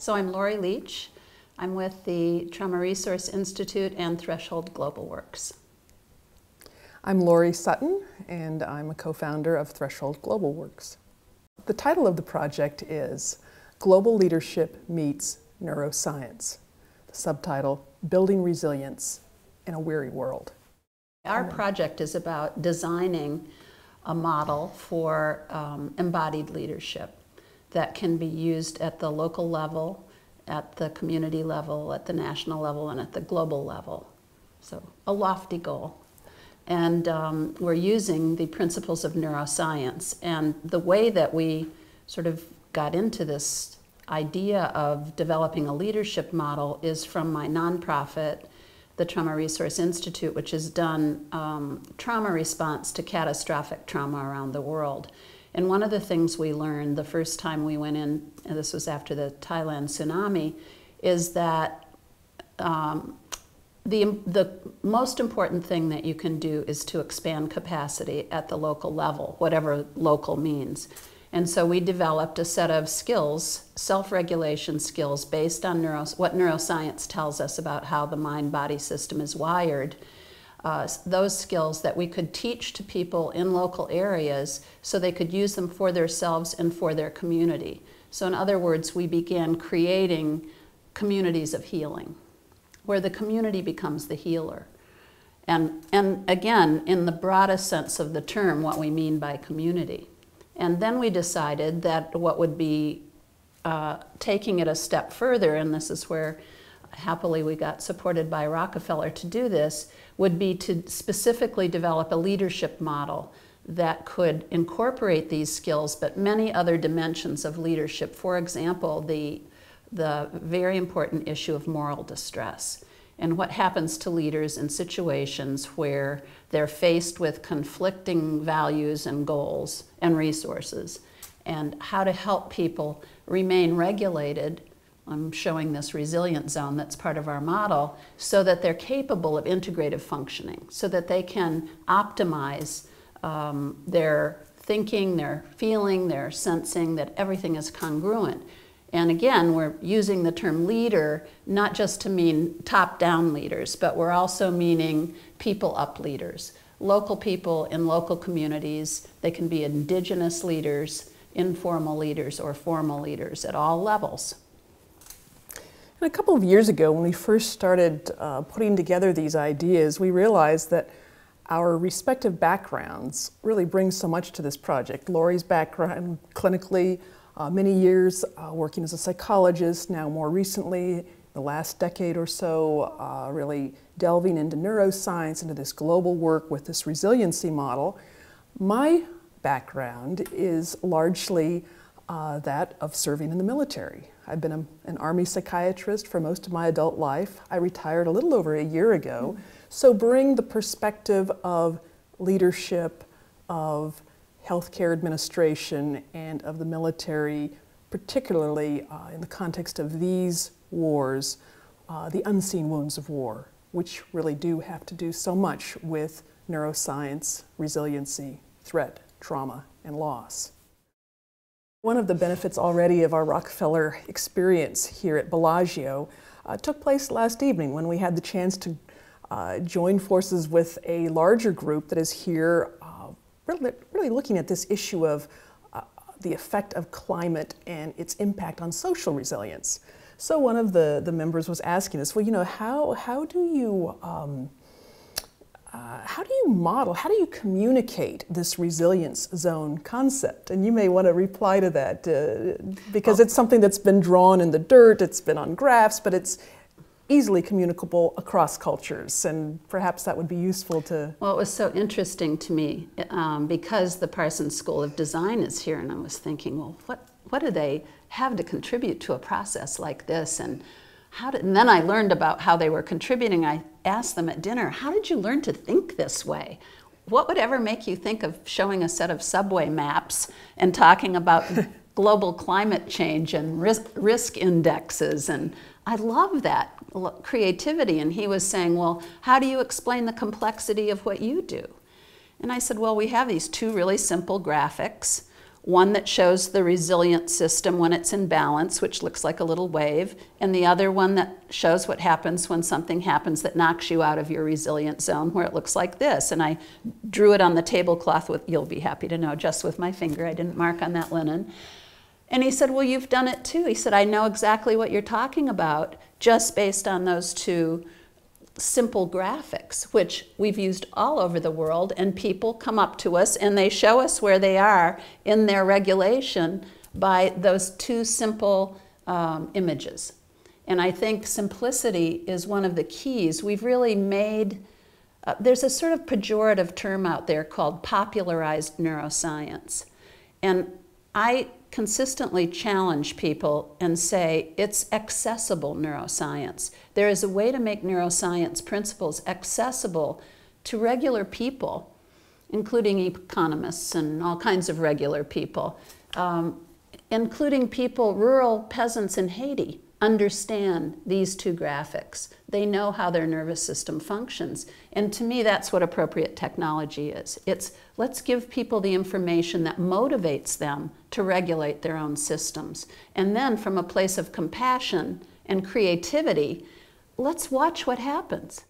So I'm Laurie Leitch. I'm with the Tremor Resource Institute and Threshold Global Works. I'm Laurie Sutton, and I'm a co-founder of Threshold Global Works. The title of the project is Global Leadership Meets Neuroscience. The subtitle, Building Resilience in a Weary World. Our project is about designing a model for embodied leadership that can be used at the local level, at the community level, at the national level, and at the global level. So a lofty goal. And we're using the principles of neuroscience. And the way that we sort of got into this idea of developing a leadership model is from my nonprofit, the Tremor Resource Institute, which has done trauma response to catastrophic trauma around the world. And one of the things we learned the first time we went in, and this was after the Thailand tsunami, is that the most important thing that you can do is to expand capacity at the local level, whatever local means. And so we developed a set of skills, self-regulation skills, based on what neuroscience tells us about how the mind-body system is wired. Those skills that we could teach to people in local areas so they could use them for themselves and for their community. So in other words, we began creating communities of healing, where the community becomes the healer. And again, in the broadest sense of the term, what we mean by community. And then we decided that what would be taking it a step further, and this is where happily we got supported by Rockefeller to do this, would be to specifically develop a leadership model that could incorporate these skills, but many other dimensions of leadership. For example, the very important issue of moral distress and what happens to leaders in situations where they're faced with conflicting values and goals and resources, and how to help people remain regulated. I'm showing this resilient zone that's part of our model, so that they're capable of integrative functioning, so that they can optimize their thinking, their feeling, their sensing, that everything is congruent. And again, we're using the term leader not just to mean top-down leaders, but we're also meaning people-up leaders. Local people in local communities, they can be indigenous leaders, informal leaders, or formal leaders at all levels. And a couple of years ago, when we first started putting together these ideas, we realized that our respective backgrounds really bring so much to this project. Laurie's background clinically, many years working as a psychologist, now more recently, the last decade or so, really delving into neuroscience, into this global work with this resiliency model. My background is largely that of serving in the military. I've been an Army psychiatrist for most of my adult life. I retired a little over a year ago. So bring the perspective of leadership, of healthcare administration, and of the military, particularly in the context of these wars, the unseen wounds of war, which really do have to do so much with neuroscience, resiliency, threat, trauma, and loss. One of the benefits already of our Rockefeller experience here at Bellagio took place last evening when we had the chance to join forces with a larger group that is here really looking at this issue of the effect of climate and its impact on social resilience. So one of the members was asking us, well, you know, how do you model, how do you communicate this resilience zone concept? And you may want to reply to that because it's something that's been drawn in the dirt, it's been on graphs, but it's easily communicable across cultures, and perhaps that would be useful to... Well, it was so interesting to me because the Parsons School of Design is here, and I was thinking, well, what do they have to contribute to a process like this? And then I learned about how they were contributing. I asked them at dinner, how did you learn to think this way? What would ever make you think of showing a set of subway maps and talking about global climate change and risk indexes? And I love that creativity. And he was saying, well, how do you explain the complexity of what you do? And I said, well, we have these two really simple graphics. one that shows the resilient system when it's in balance, which looks like a little wave, and the other one that shows what happens when something happens that knocks you out of your resilient zone, where it looks like this. And I drew it on the tablecloth with, you'll be happy to know, just with my finger. I didn't mark on that linen. And he said, well, you've done it too. He said, I know exactly what you're talking about, just based on those two simple graphics, which we've used all over the world, and people come up to us and they show us where they are in their regulation by those two simple images. And I think simplicity is one of the keys. We've really made, there's a sort of pejorative term out there called popularized neuroscience. And I consistently challenge people and say it's accessible neuroscience. There is a way to make neuroscience principles accessible to regular people, including economists and all kinds of regular people, including people, rural peasants in Haiti, understand these two graphics. They know how their nervous system functions. And to me, that's what appropriate technology is. It's let's give people the information that motivates them to regulate their own systems. And then from a place of compassion and creativity, let's watch what happens.